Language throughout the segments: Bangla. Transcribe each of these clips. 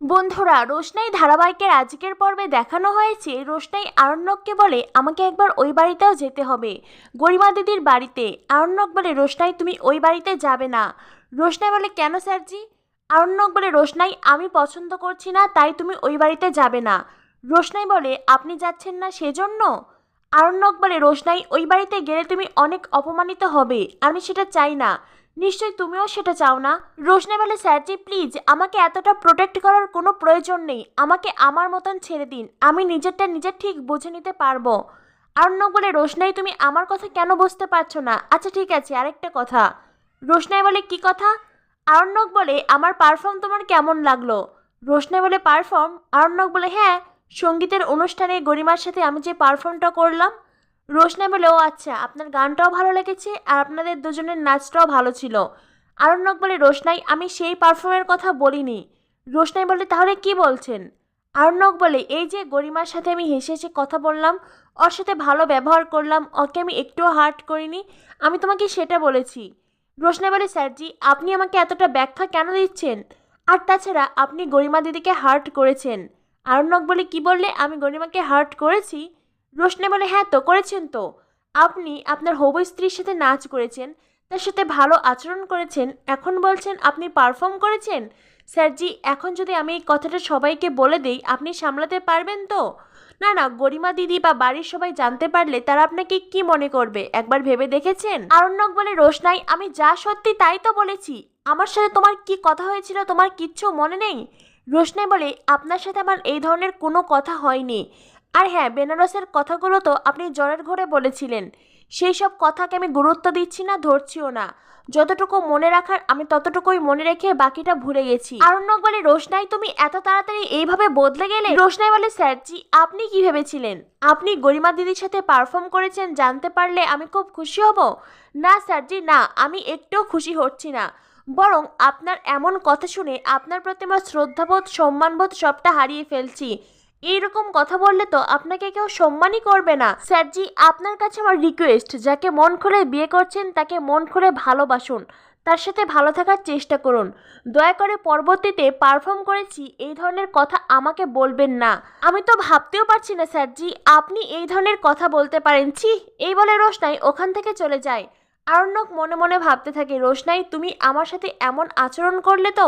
বন্ধুরা, রোশনাই ধারাবাহিকের আজকের পর্বে দেখানো হয়েছে রোশনাই আরণ্যককে বলে আমাকে একবার ওই বাড়িতেও যেতে হবে, গরিমা দিদির বাড়িতে। আরণ্যক বলে রোশনাই তুমি ওই বাড়িতে যাবে না। রোশনাই বলে কেন স্যারজি? আরণ্যক বলে রোশনাই আমি পছন্দ করছি না, তাই তুমি ওই বাড়িতে যাবে না। রোশনাই বলে আপনি যাচ্ছেন না সেজন্য? আরণ্যক বলে রোশনাই ওই বাড়িতে গেলে তুমি অনেক অপমানিত হবে, আমি সেটা চাই না। নিশ্চয়ই তুমিও সেটা চাও না। রোশনাই বলে স্যারজি প্লিজ আমাকে এতটা প্রোটেক্ট করার কোনো প্রয়োজন নেই, আমাকে আমার মতন ছেড়ে দিন, আমি নিজেরটা নিজের ঠিক বুঝে নিতে পারবো। আরণ্যক বলে রোশনাই তুমি আমার কথা কেন বুঝতে পারছো না? আচ্ছা ঠিক আছে, আরেকটা কথা। রোশনাই বলে কি কথা? আরণ্যক বলে আমার পারফর্ম তোমার কেমন লাগলো? রোশনাই বলে পারফর্ম? আরণ্যক বলে হ্যাঁ, সঙ্গীতের অনুষ্ঠানে গরিমার সাথে আমি যে পারফর্মটা করলাম। রোশনাই বলে ও আচ্ছা, আপনার গানটাও ভালো লেগেছে আর আপনাদের দুজনের নাচটাও ভালো ছিল। আরণ্যক বলে রোশনাই আমি সেই পারফর্মের কথা বলিনি। রোশনাই বলে তাহলে কি বলছেন? আরণ্যক বলে এই যে গরিমার সাথে আমি হেসে হেসে কথা বললাম, ওর সাথে ভালো ব্যবহার করলাম, ওকে আমি একটুও হার্ট করিনি, আমি তোমাকে সেটা বলেছি। রোশনাই বলে স্যারজি আপনি আমাকে এতটা ব্যাখ্যা কেন দিচ্ছেন? আর তাছাড়া আপনি গরিমা দিদিকে হার্ট করেছেন। আরণ্যক বলে কি বললে আমি গরিমাকে হার্ট করেছি? রোশনাই বলে হ্যাঁ তো করেছেন তো। আপনি আপনার হবু স্ত্রীর সাথে নাচ করেছেন, তার সাথে ভালো আচরণ করেছেন, এখন বলছেন আপনি পারফর্ম করেছেন। স্যারজি এখন যদি আমি এই কথাটা সবাইকে বলে দেই আপনি সামলাতে পারবেন তো? না না, গরিমা দিদি বা বাড়ির সবাই জানতে পারলে তারা আপনাকে কি মনে করবে একবার ভেবে দেখেছেন? আরণ্যক বলে রোশনাই আমি যা সত্যি তাই তো বলেছি, আমার সাথে তোমার কি কথা হয়েছিল তোমার কিচ্ছু মনে নেই? রোশনাই বলে আপনার সাথে আমার এই ধরনের কোনো কথা হয়নি। আর হ্যাঁ, বেনারসের কথাগুলো তো আপনি জ্বরের ঘরে বলেছিলেন, সেই সব কথাকে আমি গুরুত্ব দিচ্ছি না, ধরছিও না। যতটুকু মনে রাখার আমি ততটুকুই মনে রেখে বাকিটা ভুলে গেছি। আরণ্যক বলে রোশনাই তুমি এত তাড়াতাড়ি এইভাবে বদলে গেলে? রোশনাই বলে স্যারজি আপনি কি ভেবেছিলেন আপনি গরিমা দিদির সাথে পারফর্ম করেছেন জানতে পারলে আমি খুব খুশি হব? না স্যারজি না, আমি একটুও খুশি হচ্ছি না, বরং আপনার এমন কথা শুনে আপনার প্রতি আমার শ্রদ্ধাবোধ সম্মানবোধ সবটা হারিয়ে ফেলছি। এইরকম কথা বললে তো আপনাকে কেউ সম্মানই করবে না। স্যারজি আপনার কাছে আমার রিকোয়েস্ট, যাকে মন খুলে বিয়ে করছেন তাকে মন খুলে ভালোবাসুন, তার সাথে ভালো থাকার চেষ্টা করুন। দয়া করে পরবর্তীতে পারফর্ম করেছি এই ধরনের কথা আমাকে বলবেন না। আমি তো ভাবতেও পারছি না স্যারজি আপনি এই ধরনের কথা বলতে পারেন, ছি। এই বলে রোশনাই ওখান থেকে চলে যায়। আরণ্যক মনে মনে ভাবতে থাকে রোশনাই তুমি আমার সাথে এমন আচরণ করলে তো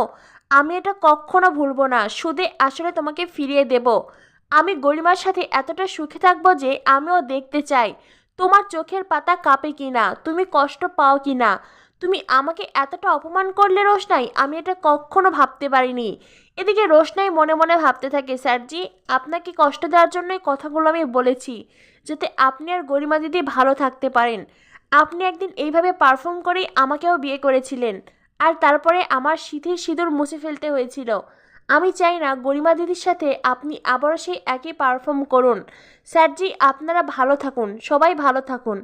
আমি এটা কখনো ভুলবো না, সুদে আসলে তোমাকে ফিরিয়ে দেব। আমি গরিমার সাথে এতটা সুখে থাকবো যে আমিও দেখতে চাই তোমার চোখের পাতা কাঁপে কিনা, তুমি কষ্ট পাও কিনা। তুমি আমাকে এতটা অপমান করলে রোশনাই, আমি এটা কখনো ভাবতে পারিনি। এদিকে রোশনাই মনে মনে ভাবতে থাকে স্যারজি আপনাকে কষ্ট দেওয়ার জন্যই কথাগুলো আমি বলেছি, যাতে আপনি আর গরিমা দিদি ভালো থাকতে পারেন। আপনি একদিন এইভাবে পারফর্ম করেই আমাকেও বিয়ে করেছিলেন, আর তারপরে আমার সিঁথির সিঁদুর মুছে ফেলতে হয়েছিল। আমি চাই না গরিমা দিদির সাথে আপনি আবারও সেই একই পারফর্ম করুন। স্যারজি আপনারা ভালো থাকুন, সবাই ভালো থাকুন।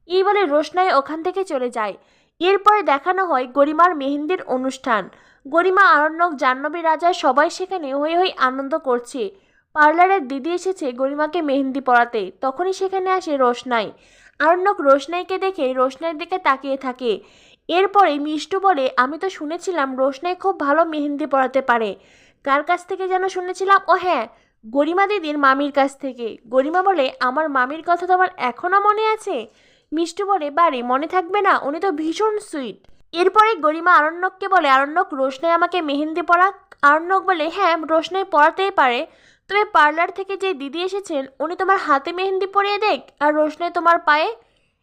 এই বলে রোশনাই ওখান থেকে চলে যায়। এরপরে দেখানো হয় গরিমার মেহেন্দির অনুষ্ঠান। গরিমা আরণ্যক জাহ্নবী রাজা সবাই সেখানে হয়ে হয়ে আনন্দ করছে। পার্লারের দিদি এসেছে গরিমাকে মেহেন্দি পরাতে, তখনই সেখানে আসে রোশনাই। আরণ্যক রোশনাইকে দেখে রোশনাইয়ের দিকে তাকিয়ে থাকে। এরপরে মিষ্টু বলে আমি তো শুনেছিলাম রোশনাই খুব ভালো মেহেন্দি পরাতে পারে। কার কাছ থেকে যেন শুনেছিলাম? ও হ্যাঁ, গরিমা দিদির মামির কাছ থেকে। গরিমা বলে আমার মামির কথা তোমার এখনও মনে আছে? মিষ্টু বলে বাড়ি মনে থাকবে না, উনি তো ভীষণ সুইট। এরপরে গরিমা আরণ্যককে বলে আরণ্যক রোশনাই আমাকে মেহেন্দি পরাক। আরণ্যক বলে হ্যাঁ রোশনাই পরাতেই পারে, তবে পার্লার থেকে যে দিদি এসেছেন উনি তোমার হাতে মেহেন্দি পরিয়ে দেখ, আর রোশনাই তোমার পায়ে।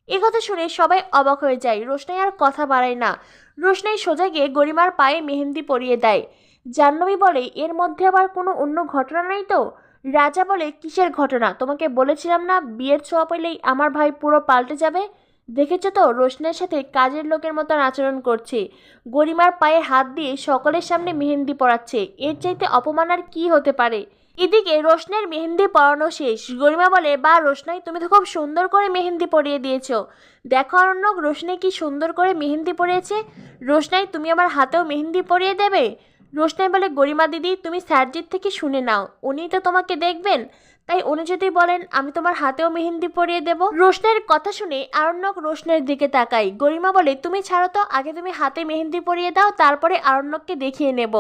এ কথা শুনে সবাই অবাক হয়ে যায়। রোশনাই আর কথা বাড়ায় না, রোশনাই সোজা গিয়ে গরিমার পায়ে মেহেন্দি পরিয়ে দেয়। জাহ্নবী বলে এর মধ্যে আবার কোনো অন্য ঘটনা নেই তো? রাজা বলে কিসের ঘটনা, তোমাকে বলেছিলাম না বিয়ের ছোঁয়া পেলেই আমার ভাই পুরো পাল্টে যাবে। দেখেছো তো রোশনের সাথে কাজের লোকের মতন আচরণ করছে, গরিমার পায়ে হাত দিয়ে সকলের সামনে মেহেন্দি পরাচ্ছে, এর চাইতে অপমান আর কি হতে পারে? এদিকে রোশনের মেহেন্দি পরানো শেষ। গরিমা বলে বা রোশনাই তুমি তো খুব সুন্দর করে মেহেন্দি পরিয়ে দিয়েছো, দেখো অরণ্যক রোশনাই কি সুন্দর করে মেহেন্দি পরিয়েছে। রোশনাই তুমি আমার হাতেও মেহেন্দি পরিয়ে দেবে? রোশনাই বলে গরিমা দিদি তুমি স্যারজির থেকে শুনে নাও, উনি তো তোমাকে দেখবেন, তাই উনি যদি বলেন আমি তোমার হাতেও মেহেন্দি পরিয়ে দেব। রোশনাইয়ের কথা শুনে আরণ্যক রোশনাইয়ের দিকে তাকাই। গরিমা বলে তুমি ছাড়ো তো, আগে তুমি হাতে মেহেন্দি পরিয়ে দাও, তারপরে আরণ্যককে দেখিয়ে নেব।